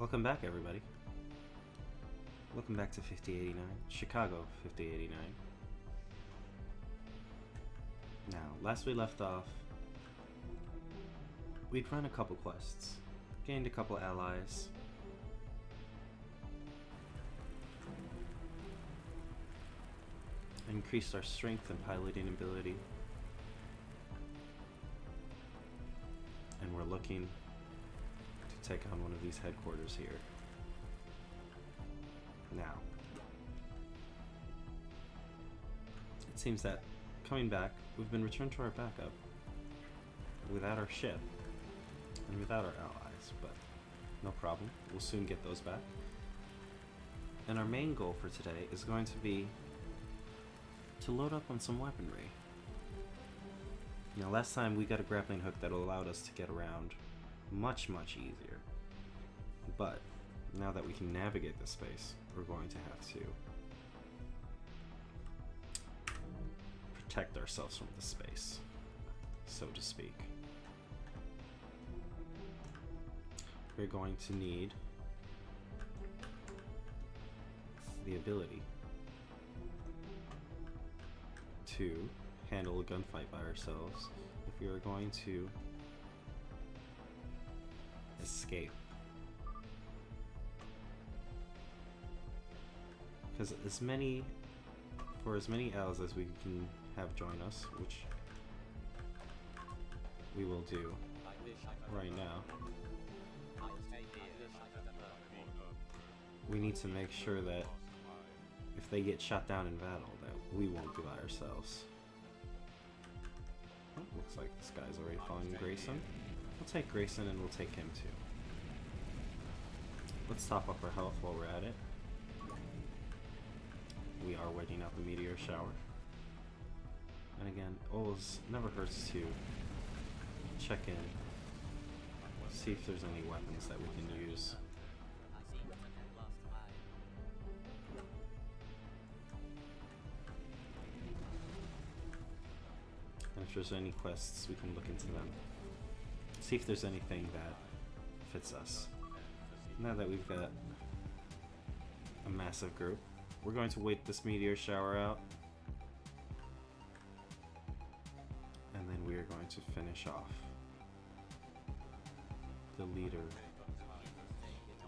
Welcome back, everybody. Welcome back to 5089, Chicago 5089. Now, last we left off, we'd run a couple quests, gained a couple allies, increased our strength and piloting ability, and we're looking to take on one of these headquarters here. Now, it seems that coming back, we've been returned to our backup without our ship and without our allies, but no problem, we'll soon get those back. And our main goal for today is going to be to load up on some weaponry. Now, last time we got a grappling hook that allowed us to get around much easier, but now that we can navigate this space, we're going to have to protect ourselves from the space, so to speak. We're going to need the ability to handle a gunfight by ourselves if we are going to escape. Because for as many allies as we can have join us, which we will do right now, we need to make sure that if they get shot down in battle, that we won't be by ourselves. Oh, looks like this guy's already following Grayson. We'll take Grayson and we'll take him too. Let's top up our health while we're at it. We are waiting out the meteor shower. And again, always never hurts to check in, see if there's any weapons that we can use. And if there's any quests, we can look into them. See if there's anything that fits us. Now that we've got a massive group, we're going to wait this meteor shower out, and then we are going to finish off the leader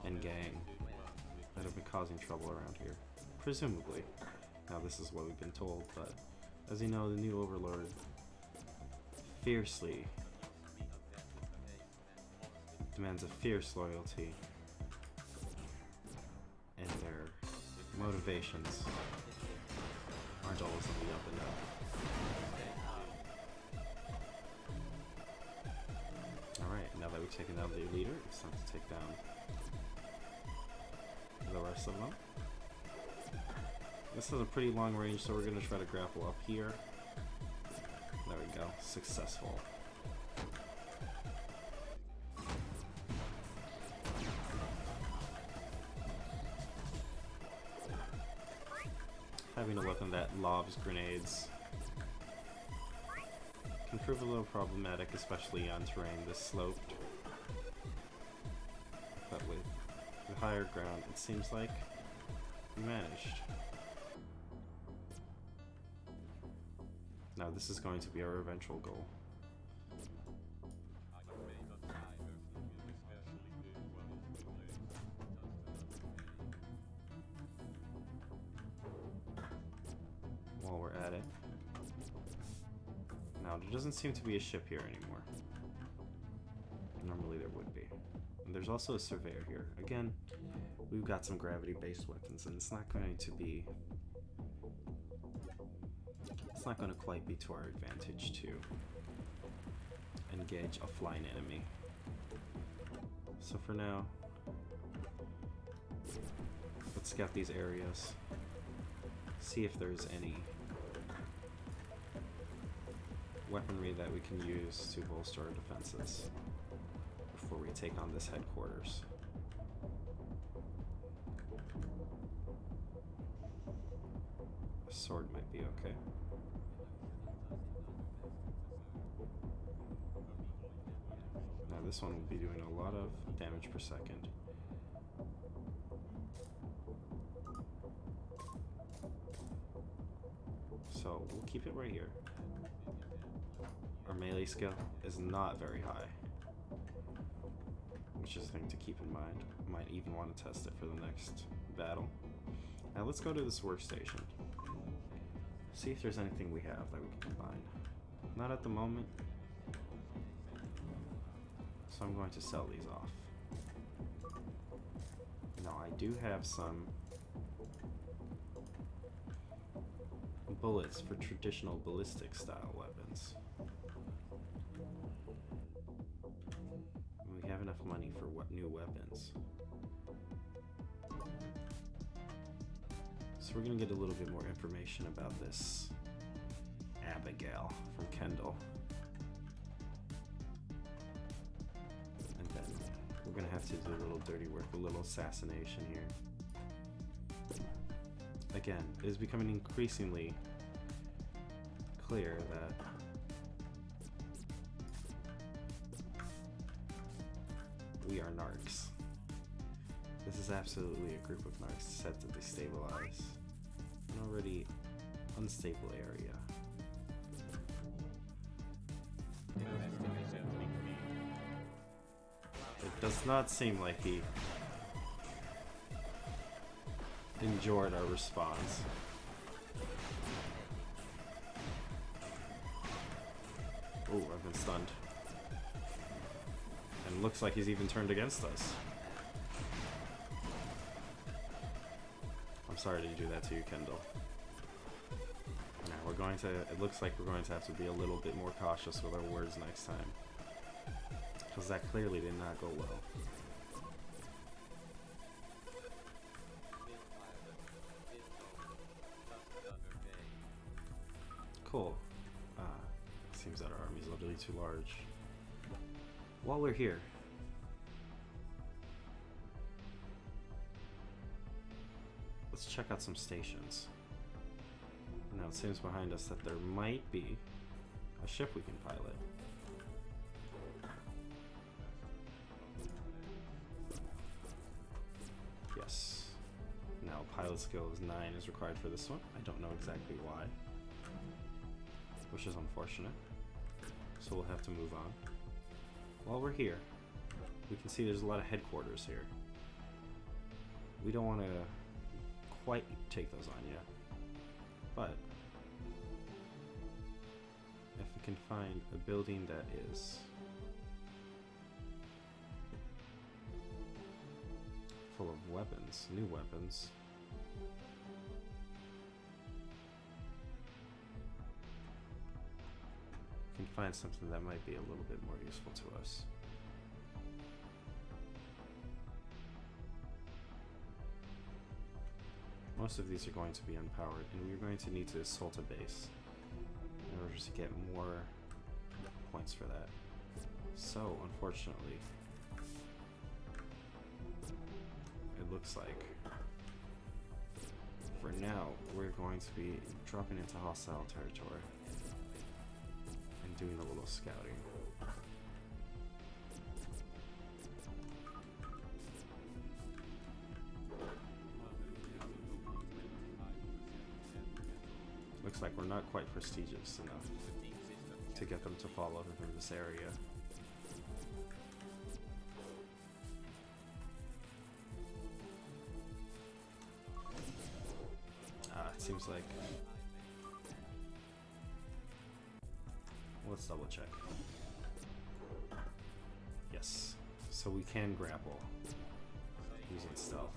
and gang that have been causing trouble around here. Presumably. Now, this is what we've been told, but as you know, the new overlord fiercely demands a fierce loyalty, and their motivations aren't always on the up and up. Alright, now that we've taken down the leader, it's time to take down the rest of them. This has a pretty long range, so we're going to try to grapple up here. There we go, successful. Having a weapon that lobs grenades can prove a little problematic, especially on terrain this sloped. But with the higher ground, it seems like we managed. Now this is going to be our eventual goal. While we're at it. Now there doesn't seem to be a ship here anymore. Normally there would be. And there's also a surveyor here. Again, we've got some gravity-based weapons, and it's not going to quite be to our advantage to engage a flying enemy. So for now, let's scout these areas, see if there's any weaponry that we can use to bolster our defenses before we take on this headquarters. A sword might be okay. Now this one will be doing a lot of damage per second. So we'll keep it right here. Our melee skill is not very high, which is a thing to keep in mind. Might even want to test it for the next battle. Now let's go to this workstation. See if there's anything we have that we can combine. Not at the moment. So I'm going to sell these off. Now I do have some bullets for traditional ballistic style weapons. We have enough money for new weapons. So we're gonna get a little bit more information about this Abigail from Kendall. And then we're gonna have to do a little dirty work, a little assassination here. Again, it is becoming increasingly clear that we are narcs. This is absolutely a group of narcs set to destabilize an already unstable area. It does not seem like he enjoyed our response. Oh, I've been stunned. And looks like he's even turned against us. I'm sorry to do that to you, Kendall. Now we're going to, it looks like we're going to have to be a little bit more cautious with our words next time. Because that clearly did not go well. Cool. Seems that our army is literally too large. While we're here, let's check out some stations. Now it seems behind us that there might be a ship we can pilot. Yes. Now pilot skill is 9 is required for this one. I don't know exactly why, which is unfortunate. So we'll have to move on. While we're here, we can see there's a lot of headquarters here. We don't want to quite take those on yet, but if we can find a building that is full of weapons, new weapons, we can find something that might be a little bit more useful to us. Most of these are going to be unpowered, and we're going to need to assault a base in order to get more points for that. So, unfortunately, it looks like for now we're going to be dropping into hostile territory and doing a little scouting. Looks like we're not quite prestigious enough to get them to follow within this area. It seems like... Let's double check. Yes, so we can grapple using stealth.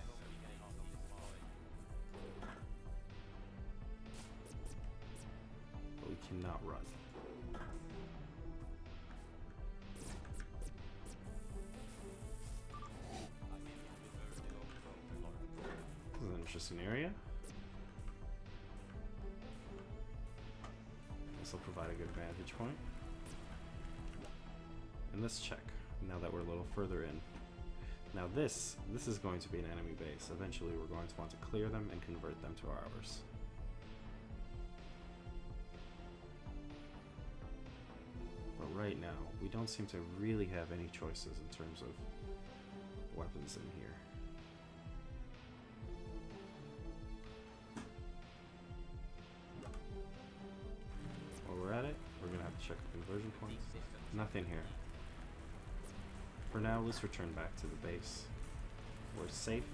But we cannot run. This is an interesting area. This will provide a good vantage point. And let's check now that we're a little further in. Now this is going to be an enemy base. Eventually we're going to want to clear them and convert them to ours. But right now, we don't seem to really have any choices in terms of weapons in here. check the conversion points. Nothing here. For now, let's return back to the base. We're safe.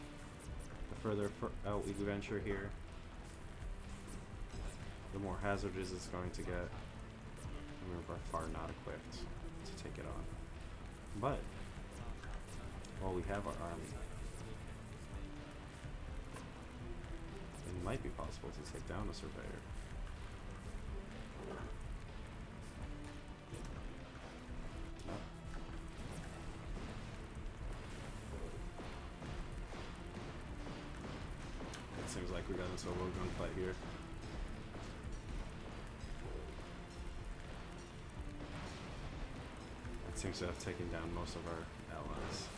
The further out we venture here, the more hazardous it's going to get. And we're by far not equipped to take it on. But, while we have our army, it might be possible to take down a surveyor. It seems like we got into a low gunfight here. It seems to have taken down most of our allies.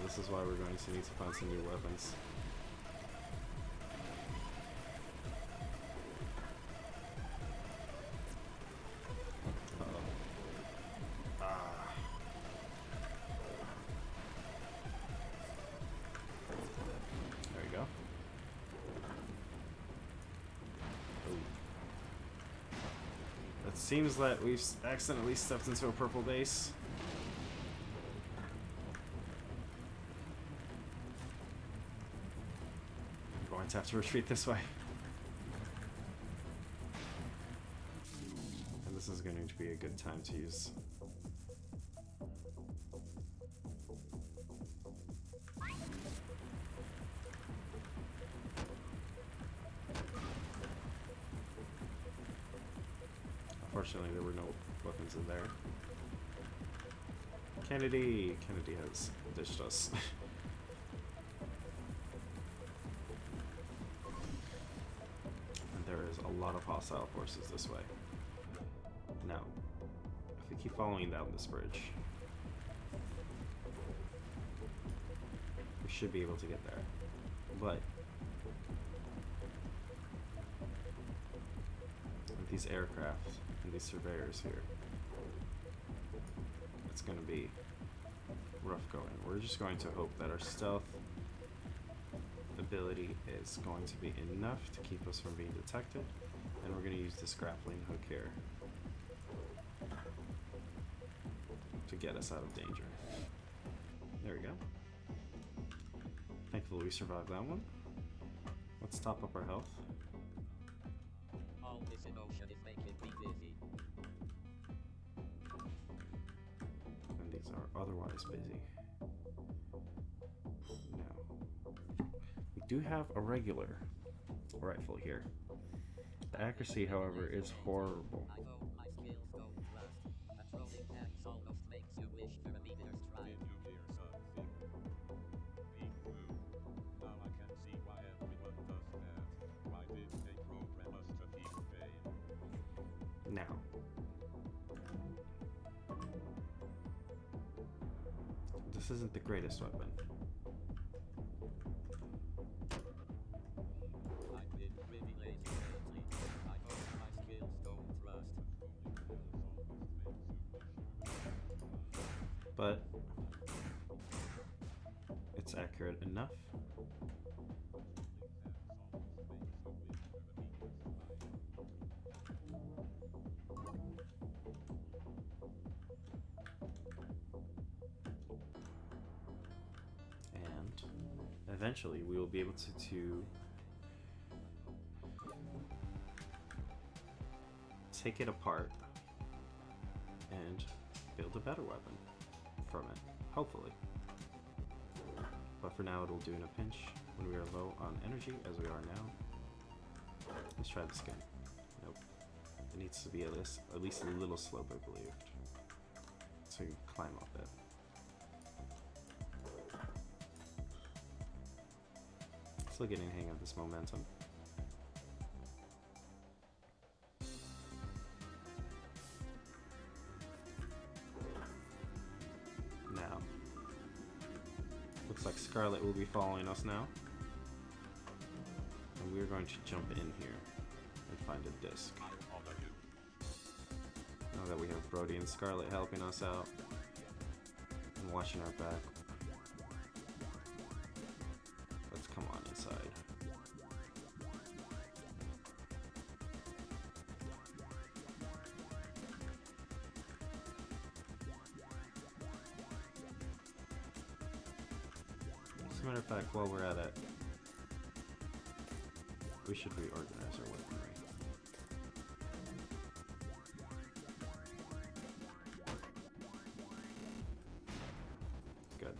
This is why we're going to need to find some new weapons. There we go. Ooh. It seems that we've accidentally stepped into a purple base. To have to retreat this way. And this is going to be a good time to use unfortunately there were no weapons in there. Kennedy has ditched us. A lot of hostile forces this way. Now, if we keep following down this bridge, we should be able to get there. But with these aircraft and these surveyors here, it's going to be rough going. We're just going to hope that our stealth ability is going to be enough to keep us from being detected, and we're going to use this grappling hook here to get us out of danger. There we go. Thankfully we survived that one. Let's top up our health. All this emotion is making me dizzy. And these are otherwise busy. Do have a regular rifle here. The accuracy, however, is horrible. I hope my skills don't rust. Patrolling tanks almost makes you wish for a meteor's strike. Did you hear something? Big move. Now I can see why everyone does that. Why did they program us to feel pain? Now, this isn't the greatest weapon. But it's accurate enough. And eventually we will be able to take it apart and build a better weapon from it, hopefully. But for now it'll do in a pinch when we are low on energy, as we are now. Let's try this again. Nope. It needs to be at least a little slope, I believe, so you can climb up it. Still getting the hang of this momentum. Looks like Scarlet will be following us now. we're going to jump in here and find a disc. I honor you. Now that we have Brody and Scarlet helping us out and watching our back, let's come on inside. As a matter of fact, while we're at it, we should reorganize our weaponry. Good.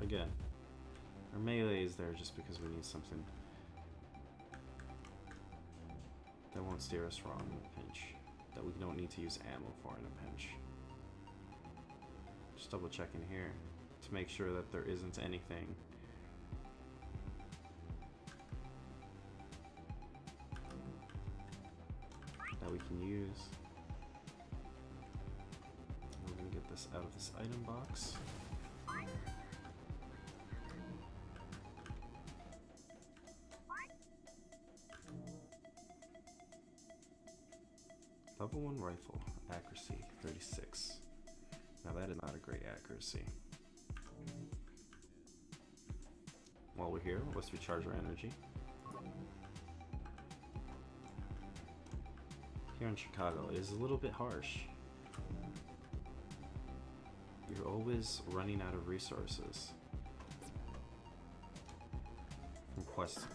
Again, our melee is there just because we need something that won't steer us wrong in a pinch, that we don't need to use ammo for in a pinch. Just double checking here to make sure that there isn't anything that we can use. We're gonna get this out of this item box. Level 1 rifle, accuracy 36. Now that is not a great accuracy. While we're here, let's recharge our energy. Here in Chicago, it is a little bit harsh. You're always running out of resources from quest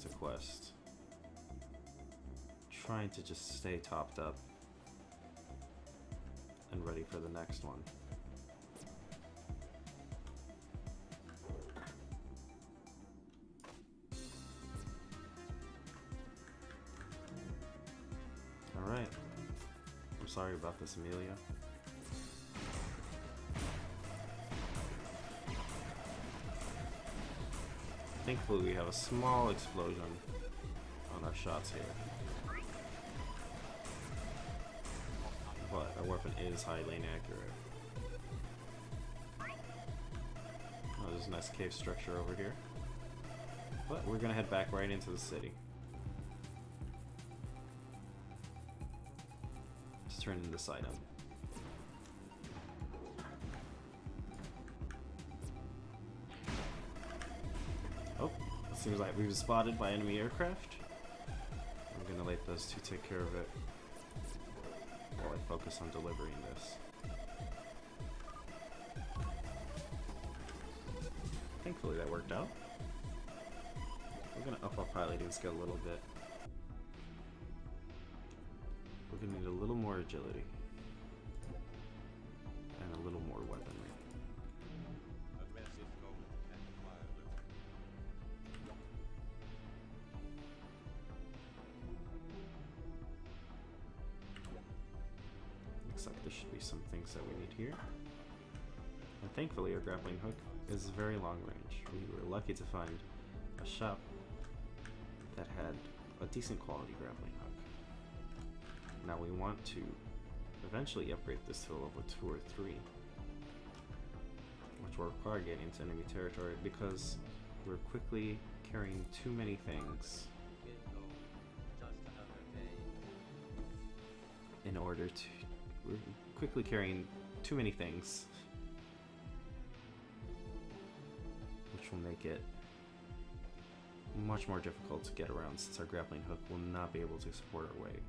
to quest, trying to just stay topped up and ready for the next one. Alright. I'm sorry about this, Amelia. Thankfully, we have a small explosion on our shots here. But our weapon is highly inaccurate. Oh, there's a nice cave structure over here. But we're gonna head back right into the city. Let's turn in this item. Oh, it seems like we've been spotted by enemy aircraft. I'm gonna let those two take care of it while I focus on delivering this. Thankfully that worked out. We're gonna up our piloting skill a little bit. We're gonna need a little more agility and a little more weaponry. Aggressive mode and violent. Looks like there should be some things that we need here. And thankfully our grappling hook is very long range. We were lucky to find a shop that had a decent quality grappling hook. Now we want to eventually upgrade this to a level 2 or 3, which will require getting into enemy territory because we're quickly carrying too many things in order to... We're quickly carrying too many things, which will make it much more difficult to get around since our grappling hook will not be able to support our weight.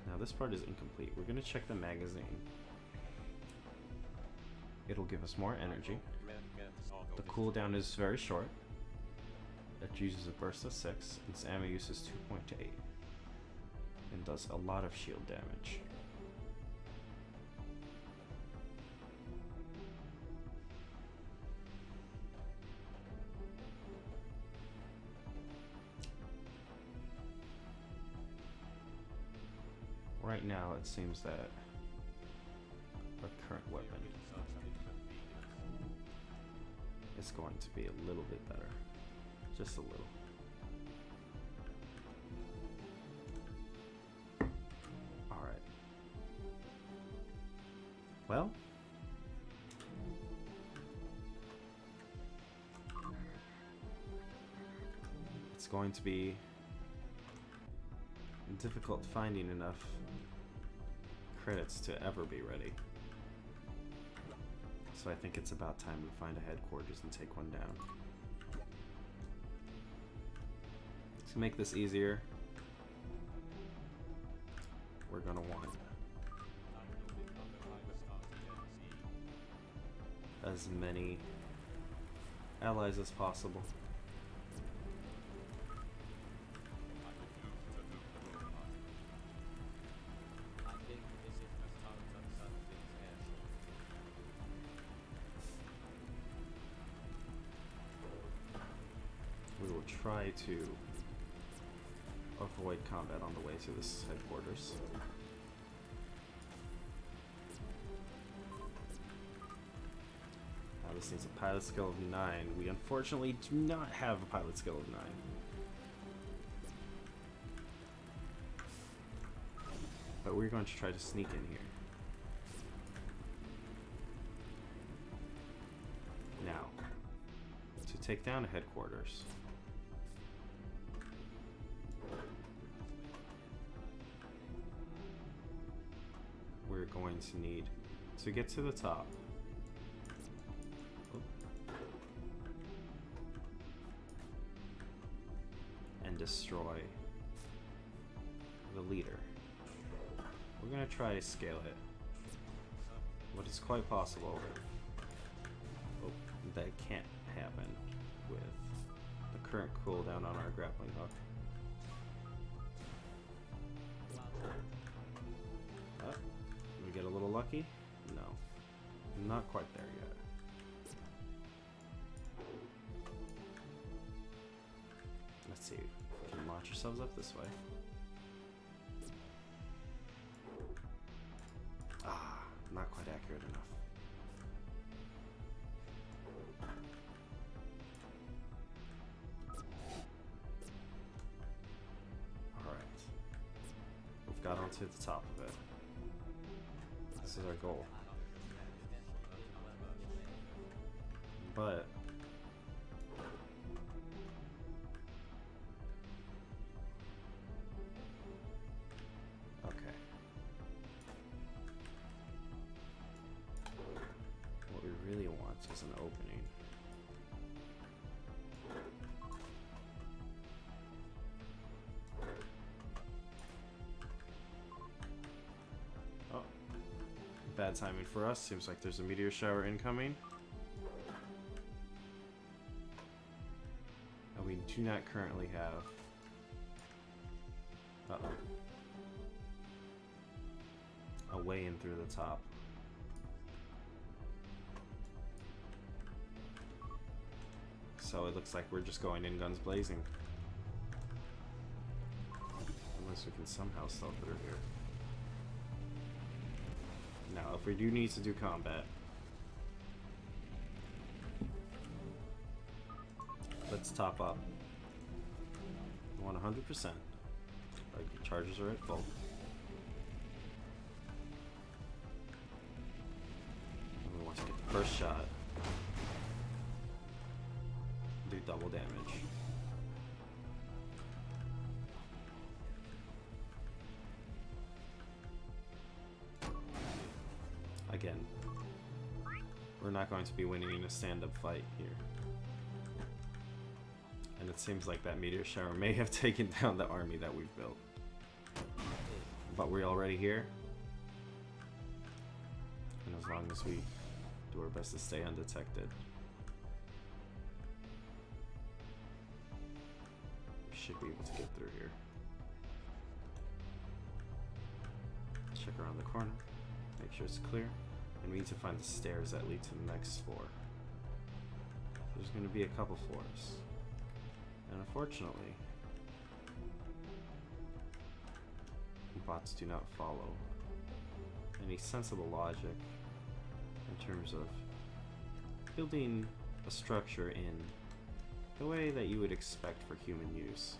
Now this part is incomplete. We're going to check the magazine. It'll give us more energy. The cooldown is very short. It uses a burst of 6. Its ammo use is 2.8 and does a lot of shield damage. Right now, it seems that our current weapon is going to be a little bit better. Just a little. Alright. Well, it's going to be difficult finding enough credits to ever be ready. So I think it's about time we find a headquarters and take one down. To make this easier, we're gonna want as many allies as possible. I think this is the start of something's airship. We will try to avoid combat on the way to this headquarters. Now this needs a pilot skill of 9. We unfortunately do not have a pilot skill of 9. But we're going to try to sneak in here. Now, to take down a headquarters, we're going to need to get to the top. And destroy the leader. We're gonna try to scale it, but it's quite possible that can't happen with the current cooldown on our grappling hook. We get a little lucky? No, not quite there yet. Let's see if we can launch ourselves up this way. Not quite accurate enough. Alright. We've got onto the top of it. This is our goal. But okay. What we really want is an opening. Oh. Bad timing for us. Seems like there's a meteor shower incoming. And we do not currently have... a way in through the top. So it looks like we're just going in guns blazing. Unless we can somehow stealth through here. Now, if we do need to do combat, let's top up. We want 100%. Our charges are at full. And we want to get the first shot. Do double damage. Again, we're not going to be winning in a stand-up fight here. And it seems like that meteor shower may have taken down the army that we've built. But we're already here. And as long as we do our best to stay undetected, we should be able to get through here. Check around the corner, make sure it's clear, and we need to find the stairs that lead to the next floor. There's going to be a couple floors. And unfortunately, bots do not follow any sensible logic in terms of building a structure in the way that you would expect for human use.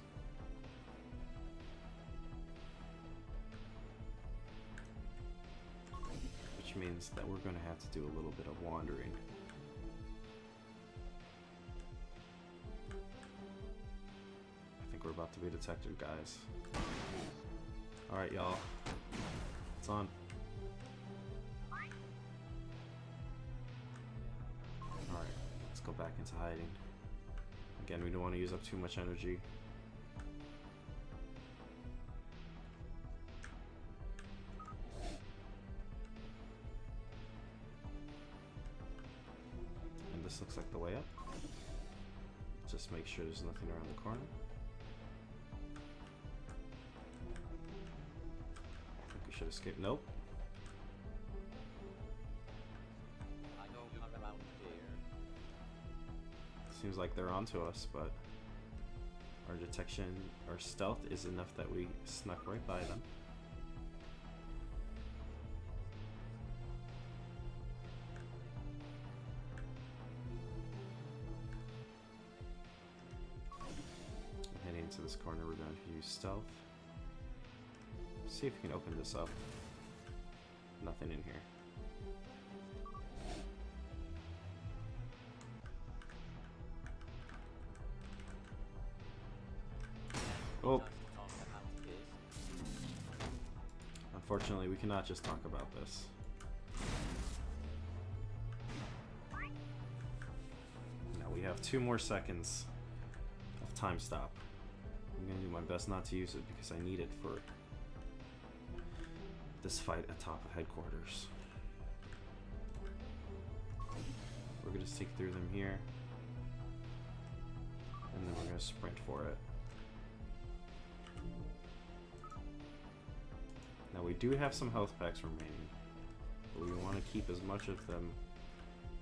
Which which means that we're going to have to do a little bit of wandering. I think we're about to be detected, guys. Alright, y'all. It's on. Alright, let's go back into hiding. Again, we don't want to use up too much energy. And this looks like the way up. Just make sure there's nothing around the corner. I think we should escape. Nope. I know you're around here. Seems like they're onto us, but our detection, our stealth is enough that we snuck right by them. Heading into this corner, we're going to use stealth. See if we can open this up. Nothing in here. Oh, Just talk about this. unfortunately, we cannot just talk about this. Now we have 2 more seconds of time stop. I'm gonna do my best not to use it because I need it for this fight atop of headquarters. We're gonna sneak through them here, and then we're gonna sprint for it. Now we do have some health packs remaining, but we want to keep as much of them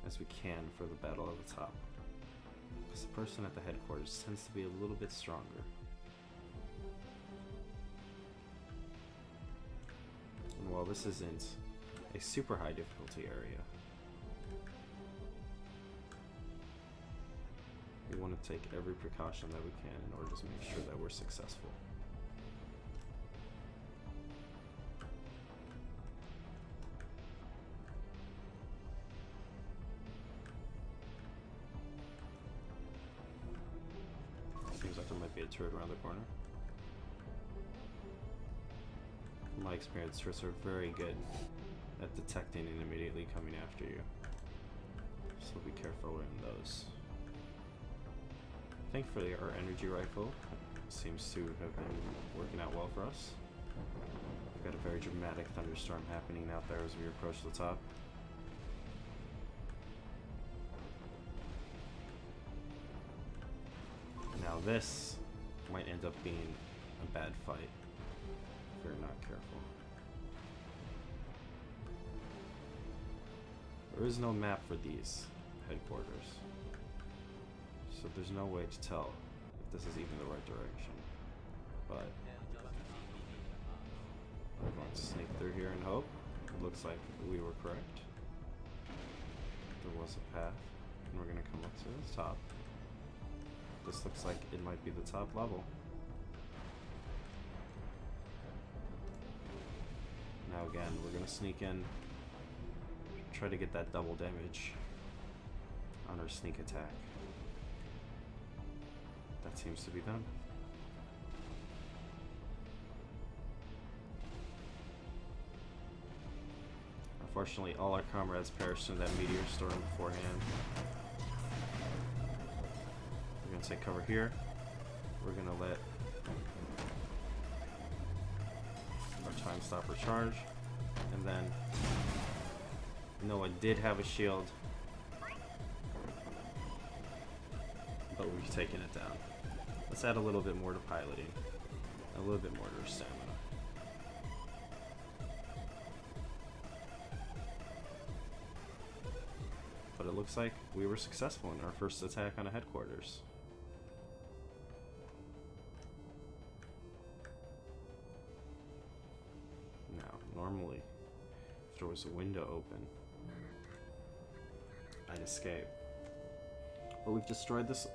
as we can for the battle at the top, because the person at the headquarters tends to be a little bit stronger. And while this isn't a super high difficulty area, we want to take every precaution that we can in order to make sure that we're successful. Seems like there might be a turret around the corner. From my experience, turrets are very good at detecting and immediately coming after you. So be careful in those. Thankfully, our energy rifle seems to have been working out well for us. We've got a very dramatic thunderstorm happening out there as we approach the top. Now this might end up being a bad fight if we're not careful. There is no map for these headquarters, so there's no way to tell if this is even the right direction. But we're going to sneak through here and hope. It looks like we were correct. There was a path, and we're going to come up to the top. This looks like it might be the top level. Now again, we're gonna sneak in, try to get that double damage on our sneak attack. That seems to be done. Unfortunately, all our comrades perished in that meteor storm beforehand. We're gonna take cover here. We're gonna let our time stopper charge, and then Noah did have a shield, but we've taken it down. Let's add a little bit more to piloting, a little bit more to our stamina. But it looks like we were successful in our first attack on a headquarters. Now, normally, if there was a window open, I'd escape. But we've destroyed this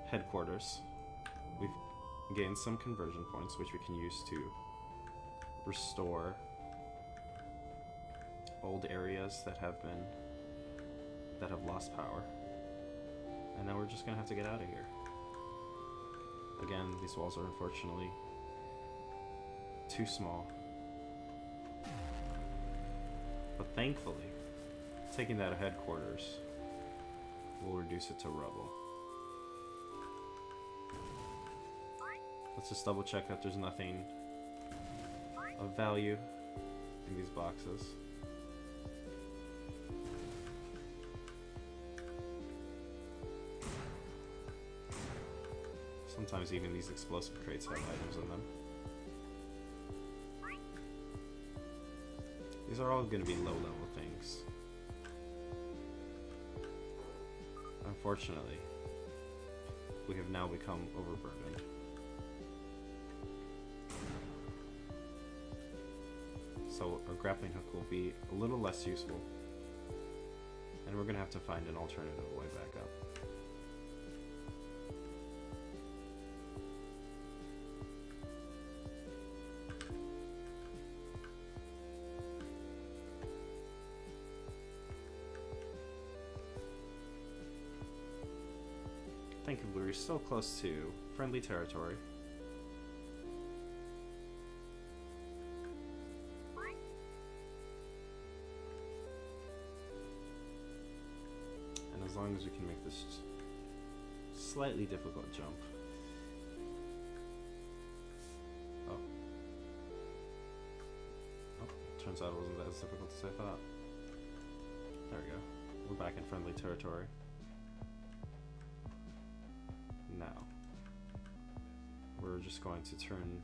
headquarters. We've gained some conversion points, which we can use to restore old areas that have lost power. And now we're just gonna have to get out of here. Again, these walls are unfortunately too small. But thankfully, taking that to headquarters will reduce it to rubble. Let's just double check that there's nothing of value in these boxes. Sometimes even these explosive crates have items in them. These are all going to be low-level things. Unfortunately, we have now become overburdened. So our grappling hook will be a little less useful. And we're going to have to find an alternative way back up. Thankfully, we're still close to friendly territory. And as long as we can make this slightly difficult jump. Oh. Oh, turns out it wasn't as difficult as I thought. There we go. We're back in friendly territory. Now, we're just going to turn.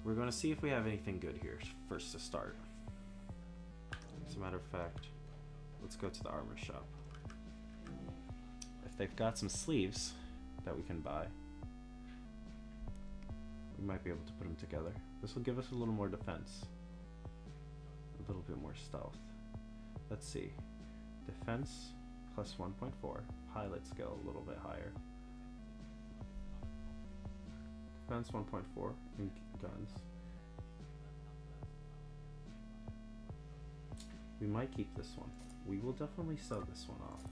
We're going to see if we have anything good here first to start. As a matter of fact, let's go to the armor shop. If they've got some sleeves that we can buy, we might be able to put them together. This will give us a little more defense, a little bit more stealth. Let's see. Defense plus 1.4. Pilot skill a little bit higher. Defense 1.4 and guns. We might keep this one. We will definitely sell this one off.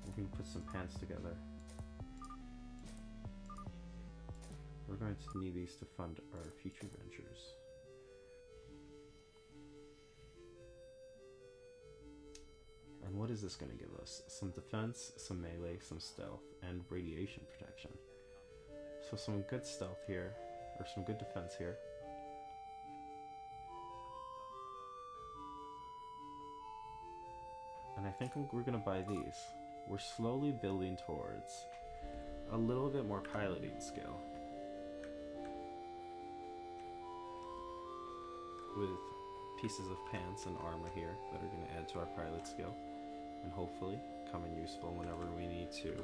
We can put some pants together. We're going to need these to fund our future ventures. And what is this going to give us? Some defense, some melee, some stealth, and radiation protection. So some good stealth here, or some good defense here. And I think we're going to buy these. We're slowly building towards a little bit more piloting skill. With pieces of pants and armor here that are going to add to our pilot skill. And hopefully come in useful whenever we need to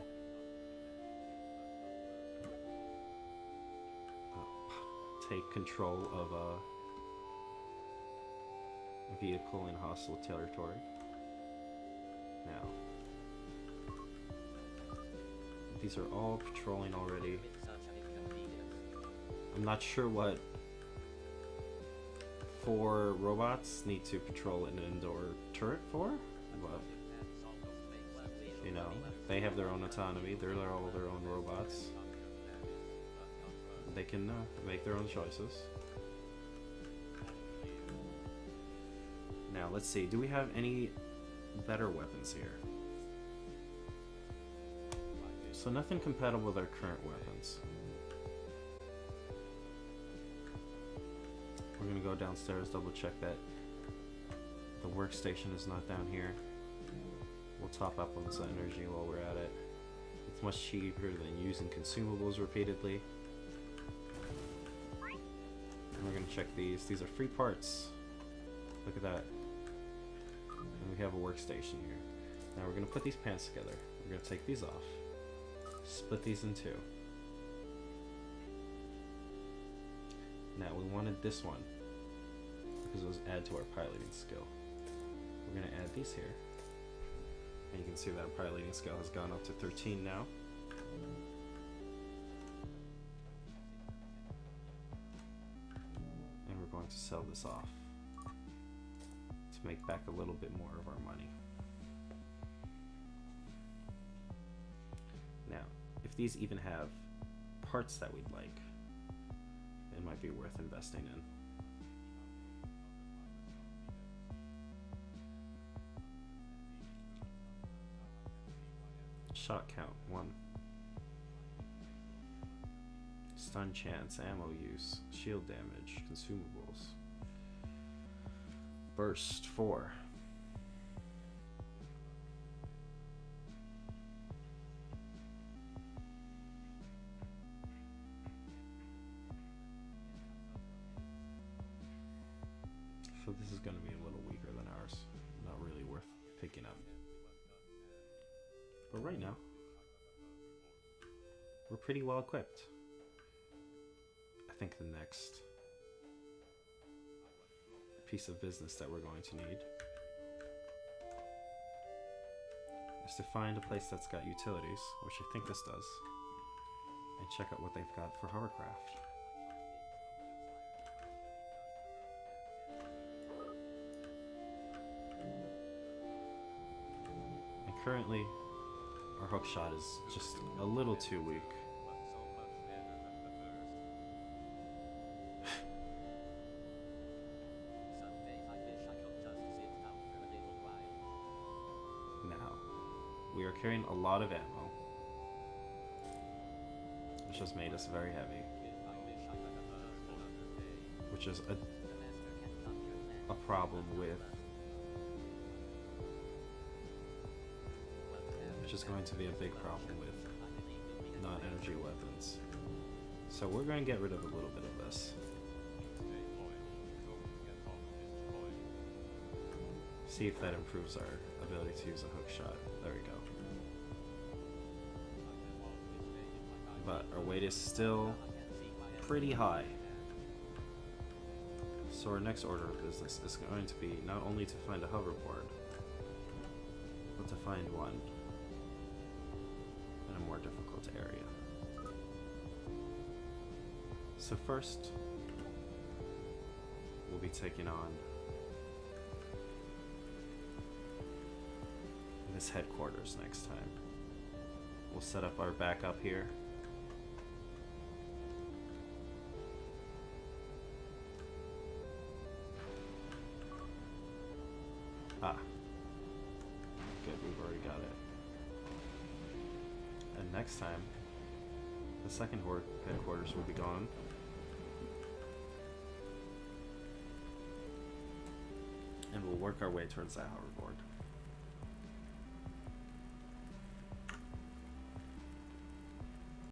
take control of a vehicle in hostile territory. Now, these are all patrolling already. I'm not sure what 4 robots need to patrol an indoor turret for, but you know, they have their own autonomy. They're all their own robots. They can make their own choices. Now, let's see. Do we have any better weapons here? So nothing compatible with our current weapons. We're going to go downstairs, double check that the workstation is not down here. We'll top up on some energy while we're at it. It's much cheaper than using consumables repeatedly. And we're going to check these. These are free parts. Look at that. And we have a workstation here. Now we're going to put these pants together. We're going to take these off. Split these in 2. Now we wanted this one because it was add to our piloting skill. We're going to add these here. And you can see that our piloting skill has gone up to 13 now. And we're going to sell this off. to make back a little bit more of our money. Now, if these even have parts that we'd like, it might be worth investing in. Shot count 1. Stun chance, ammo use, shield damage, consumables. Burst 4. So this is going to be a little weaker than ours. Not really worth picking up. But right now, we're pretty well equipped. I think the next piece of business that we're going to need is to find a place that's got utilities, which I think this does, and check out what they've got for hovercraft. And currently, our hook shot is just a little too weak. Now, we are carrying a lot of ammo, which has made us very heavy, which is a problem with, which is going to be a big problem with non-energy weapons. So we're going to get rid of a little bit of this. See if that improves our ability to use a hook shot. There we go. But our weight is still pretty high. So our next order of business is going to be not only to find a hoverboard, but to find one in a more difficult area. So first, we'll be taking on this headquarters next time. We'll set up our backup here. Ah. Good, we've already got it. And next time, the second headquarters will be gone. And we'll work our way towards that hoverboard.